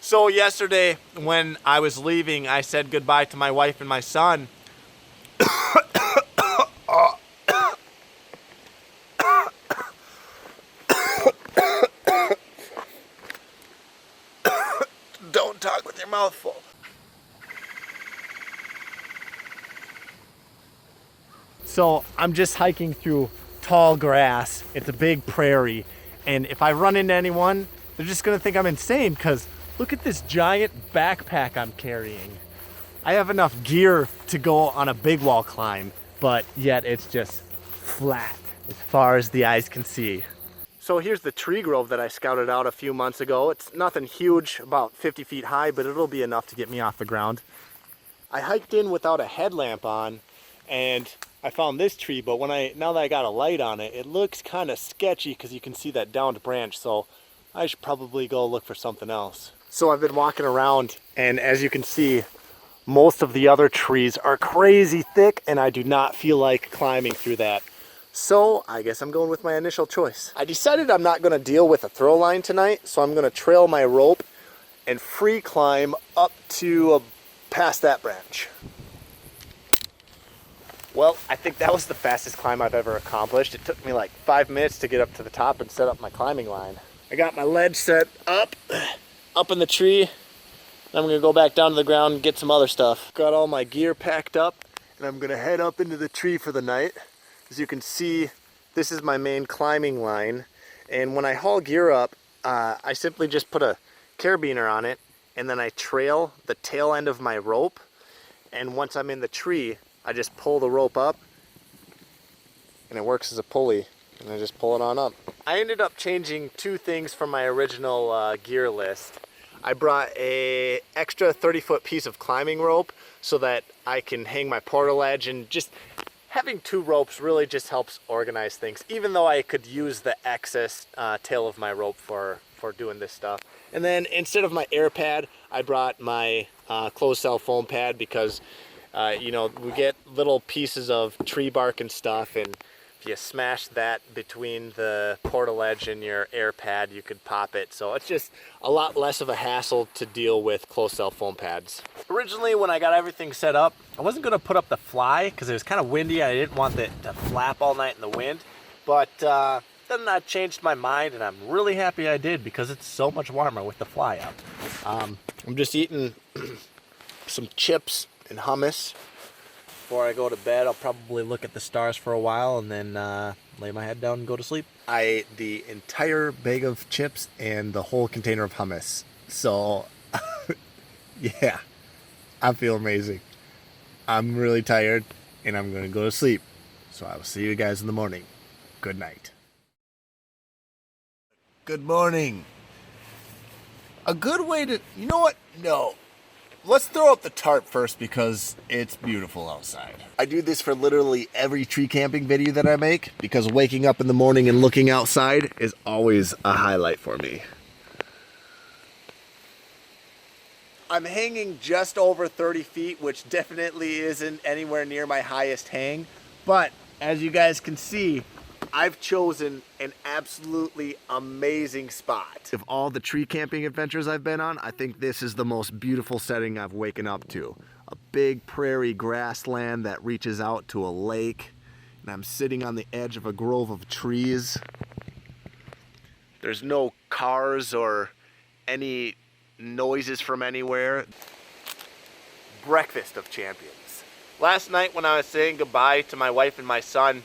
So yesterday when I was leaving, I said goodbye to my wife and my son. Don't talk with your mouth full. So I'm just hiking through tall grass. It's a big prairie. And if I run into anyone, they're just gonna think I'm insane because look at this giant backpack I'm carrying. I have enough gear to go on a big wall climb, but yet it's just flat as far as the eyes can see. So here's the tree grove that I scouted out a few months ago. It's nothing huge, about 50 feet high, but it'll be enough to get me off the ground. I hiked in without a headlamp on, and I found this tree, but now that I got a light on it, it looks kind of sketchy because you can see that downed branch, so I should probably go look for something else. So I've been walking around, and as you can see, most of the other trees are crazy thick, and I do not feel like climbing through that. So I guess I'm going with my initial choice. I decided I'm not going to deal with a throw line tonight, so I'm going to trail my rope and free climb up to past that branch. Well, I think that was the fastest climb I've ever accomplished. It took me like 5 minutes to get up to the top and set up my climbing line. I got my ledge set up in the tree. I'm gonna go back down to the ground and get some other stuff. Got all my gear packed up, and I'm gonna head up into the tree for the night. As you can see, this is my main climbing line. And when I haul gear up, I simply just put a carabiner on it, and then I trail the tail end of my rope. And once I'm in the tree, I just pull the rope up, and it works as a pulley, and I just pull it on up. I ended up changing two things from my original gear list. I brought a extra 30-foot piece of climbing rope so that I can hang my portaledge, and just having two ropes really just helps organize things, even though I could use the excess tail of my rope for doing this stuff. And then instead of my air pad, I brought my closed cell foam pad because you know, we get little pieces of tree bark and stuff, and if you smash that between the portaledge and your air pad, you could pop it. So it's just a lot less of a hassle to deal with closed cell foam pads. Originally, when I got everything set up, I wasn't going to put up the fly because it was kind of windy. I didn't want it to flap all night in the wind, but then I changed my mind, and I'm really happy I did because it's so much warmer with the fly up. I'm just eating some chips and hummus. Before I go to bed, I'll probably look at the stars for a while and then lay my head down and go to sleep. I ate the entire bag of chips and the whole container of hummus. So, yeah, I feel amazing. I'm really tired and I'm going to go to sleep. So I will see you guys in the morning. Good night. Good morning. A good way to, you know what? No. Let's throw up the tarp first because it's beautiful outside. I do this for literally every tree camping video that I make because waking up in the morning and looking outside is always a highlight for me. I'm hanging just over 30 feet, which definitely isn't anywhere near my highest hang. But as you guys can see, I've chosen an absolutely amazing spot. Of all the tree camping adventures I've been on, I think this is the most beautiful setting I've waken up to. A big prairie grassland that reaches out to a lake, and I'm sitting on the edge of a grove of trees. There's no cars or any noises from anywhere. Breakfast of champions. Last night when I was saying goodbye to my wife and my son,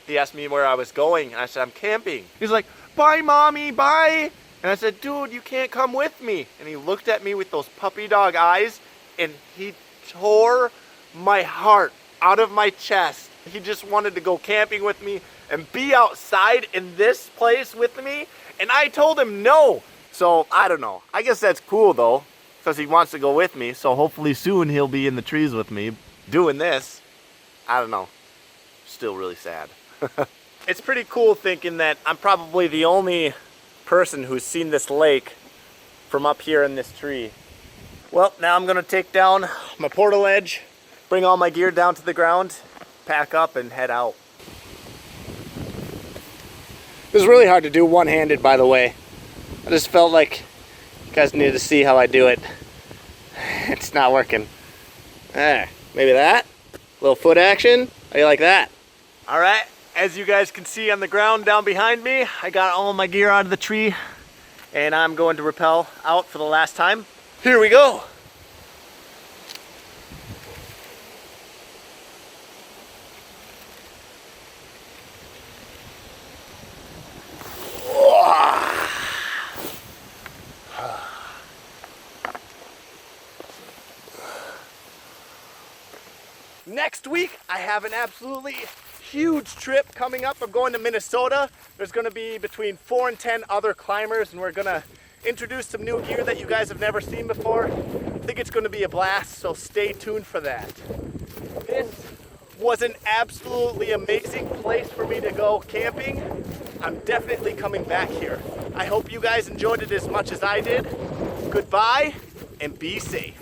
he asked me where I was going, and I said, I'm camping. He's like, bye, mommy, bye. And I said, dude, you can't come with me. And he looked at me with those puppy dog eyes, and he tore my heart out of my chest. He just wanted to go camping with me and be outside in this place with me, and I told him no. So, I don't know. I guess that's cool, though, because he wants to go with me, so hopefully soon he'll be in the trees with me doing this. I don't know. Still really sad. It's pretty cool thinking that I'm probably the only person who's seen this lake from up here in this tree. Well, now I'm gonna take down my portaledge, bring all my gear down to the ground, pack up and head out. This is really hard to do one-handed, by the way. I just felt like You guys need to see how I do it. It's not working. Maybe that. Little foot action. How do you like that? All right, as you guys can see on the ground down behind me, I got all my gear out of the tree and I'm going to rappel out for the last time. Here we go. Next week, I have an absolutely huge trip coming up. I'm going to Minnesota. There's gonna be between 4 and 10 other climbers, and we're gonna introduce some new gear that you guys have never seen before. I think it's gonna be a blast, so stay tuned for that. This was an absolutely amazing place for me to go camping. I'm definitely coming back here. I hope you guys enjoyed it as much as I did. Goodbye, and be safe.